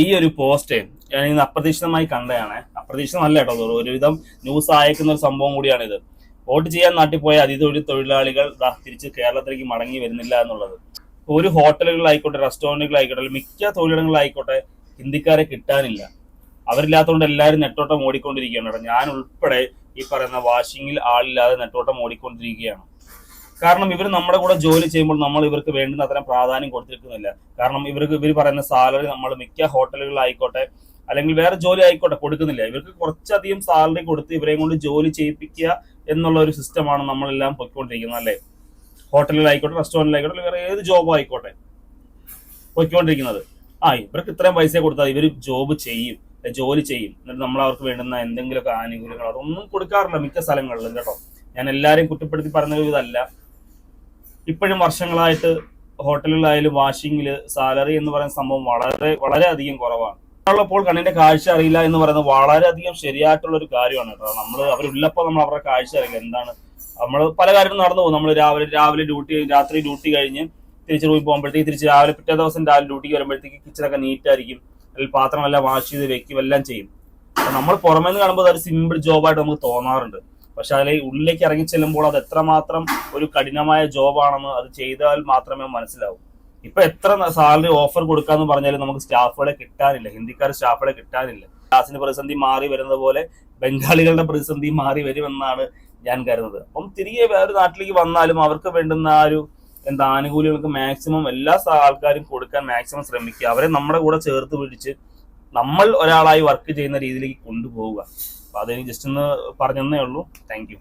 ഈ ഒരു പോസ്റ്റ് ഞാൻ ഇന്ന് അപ്രതീക്ഷിതമായി കണ്ടതാണ്. അപ്രതീക്ഷിതമല്ല കേട്ടോ, ഒരുവിധം ന്യൂസ് അയക്കുന്ന ഒരു സംഭവം കൂടിയാണിത്. വോട്ട് ചെയ്യാൻ നാട്ടിൽ പോയ തൊഴിലാളികൾ തിരിച്ച് കേരളത്തിലേക്ക് മടങ്ങി വരുന്നില്ല എന്നുള്ളത്. ഒരു ഹോട്ടലുകളിലായിക്കോട്ടെ, റെസ്റ്റോറൻറ്റുകളായിക്കോട്ടെ, മിക്ക തൊഴിലിടങ്ങളിലായിക്കോട്ടെ, ഹിന്ദിക്കാരെ കിട്ടാനില്ല. അവരില്ലാത്തതുകൊണ്ട് എല്ലാവരും നെട്ടോട്ടം ഓടിക്കൊണ്ടിരിക്കുകയാണ്. ഞാൻ ഉൾപ്പെടെ ഈ പറയുന്ന വാഷിങ്ങിൽ ആളില്ലാതെ നെട്ടോട്ടം ഓടിക്കൊണ്ടിരിക്കുകയാണ്. കാരണം ഇവർ നമ്മുടെ കൂടെ ജോലി ചെയ്യുമ്പോൾ നമ്മൾ ഇവർക്ക് വേണ്ടുന്ന അത്തരം പ്രാധാന്യം കൊടുത്തിരിക്കുന്നില്ല. കാരണം ഇവർ പറയുന്ന സാലറി നമ്മൾ മിക്ക ഹോട്ടലുകളിലായിക്കോട്ടെ അല്ലെങ്കിൽ വേറെ ജോലി ആയിക്കോട്ടെ കൊടുക്കുന്നില്ല. ഇവർക്ക് കുറച്ചധികം സാലറി കൊടുത്ത് ഇവരെയും കൊണ്ട് ജോലി ചെയ്യിപ്പിക്കുക എന്നുള്ള ഒരു സിസ്റ്റമാണ് നമ്മളെല്ലാം പൊയ്ക്കൊണ്ടിരിക്കുന്നത്, അല്ലേ? ഹോട്ടലിലായിക്കോട്ടെ, റെസ്റ്റോറൻറ്റിലായിക്കോട്ടെ, വേറെ ഏത് ജോബ് ആയിക്കോട്ടെ പൊയ്ക്കൊണ്ടിരിക്കുന്നത്. ഇവർക്ക് ഇത്രയും പൈസ കൊടുത്താൽ ഇവർ ജോലി ചെയ്യും, എന്നിട്ട് നമ്മൾ അവർക്ക് വേണ്ടുന്ന എന്തെങ്കിലുമൊക്കെ ആനുകൂല്യങ്ങൾ അതൊന്നും കൊടുക്കാറില്ല മിക്ക സ്ഥലങ്ങളിലും കേട്ടോ. ഞാൻ എല്ലാവരെയും കുറ്റപ്പെടുത്തി പറഞ്ഞ ഇതല്ല. ഇപ്പോഴും വർഷങ്ങളായിട്ട് ഹോട്ടലിലായാലും വാഷിങ്ങില് സാലറി എന്ന് പറയുന്ന സംഭവം വളരെ അധികം കുറവാണ്. ഉള്ളപ്പോൾ കണ്ണിന്റെ കാഴ്ച അറിയില്ല എന്ന് പറയുന്നത് വളരെയധികം ശരിയായിട്ടുള്ള ഒരു കാര്യമാണ് കേട്ടോ. അവരുള്ളപ്പോൾ നമ്മൾ അവരുടെ കാഴ്ച അറിയില്ല. എന്താണ് നമ്മൾ പല കാര്യങ്ങളും നടന്നു പോകും. നമ്മൾ രാവിലെ രാത്രി ഡ്യൂട്ടി കഴിഞ്ഞ് തിരിച്ച് റൂമിൽ പോകുമ്പോഴത്തേക്ക് തിരിച്ച് പിറ്റേ ദിവസം രാവിലെ ഡ്യൂട്ടിക്ക് വരുമ്പോഴത്തേക്ക് കിച്ചണൊക്കെ നീറ്റായിരിക്കും, അല്ലെങ്കിൽ പാത്രമെല്ലാം വാഷ് ചെയ്ത് വെക്കും, എല്ലാം ചെയ്യും. നമ്മൾ പുറമേ നിന്ന് കാണുമ്പോൾ അതൊരു സിമ്പിൾ ജോബായിട്ട് നമുക്ക് തോന്നാറുണ്ട്. പക്ഷെ അതിൽ ഉള്ളിലേക്ക് ഇറങ്ങി ചെല്ലുമ്പോൾ അത് എത്രമാത്രം ഒരു കഠിനമായ ജോബാണെന്ന് അത് ചെയ്താൽ മാത്രമേ മനസ്സിലാവൂ. ഇപ്പൊ എത്ര സാലറി ഓഫർ കൊടുക്കാന്ന് പറഞ്ഞാലും നമുക്ക് സ്റ്റാഫുകളെ കിട്ടാനില്ല, ഹിന്ദിക്കാർ സ്റ്റാഫുകളെ കിട്ടാനില്ല. ക്ലാസിന്റെ പ്രതിസന്ധി മാറി വരുന്നത് പോലെ ബംഗാളികളുടെ പ്രതിസന്ധി മാറി വരുമെന്നാണ് ഞാൻ കരുതുന്നത്. അപ്പം തിരികെ വേറെ നാട്ടിലേക്ക് വന്നാലും അവർക്ക് വേണ്ടുന്ന ആ ഒരു ആനുകൂല്യങ്ങൾക്ക് മാക്സിമം എല്ലാ ആൾക്കാരും കൊടുക്കാൻ മാക്സിമം ശ്രമിക്കുക. അവരെ നമ്മുടെ കൂടെ ചേർത്ത് പിടിച്ച് നമ്മൾ ഒരാളായി വർക്ക് ചെയ്യുന്ന രീതിയിലേക്ക് കൊണ്ടുപോവുക. അപ്പൊ അതെനിക്ക് ജസ്റ്റ് ഒന്ന് പറഞ്ഞതേ ഉള്ളൂ. Thank you.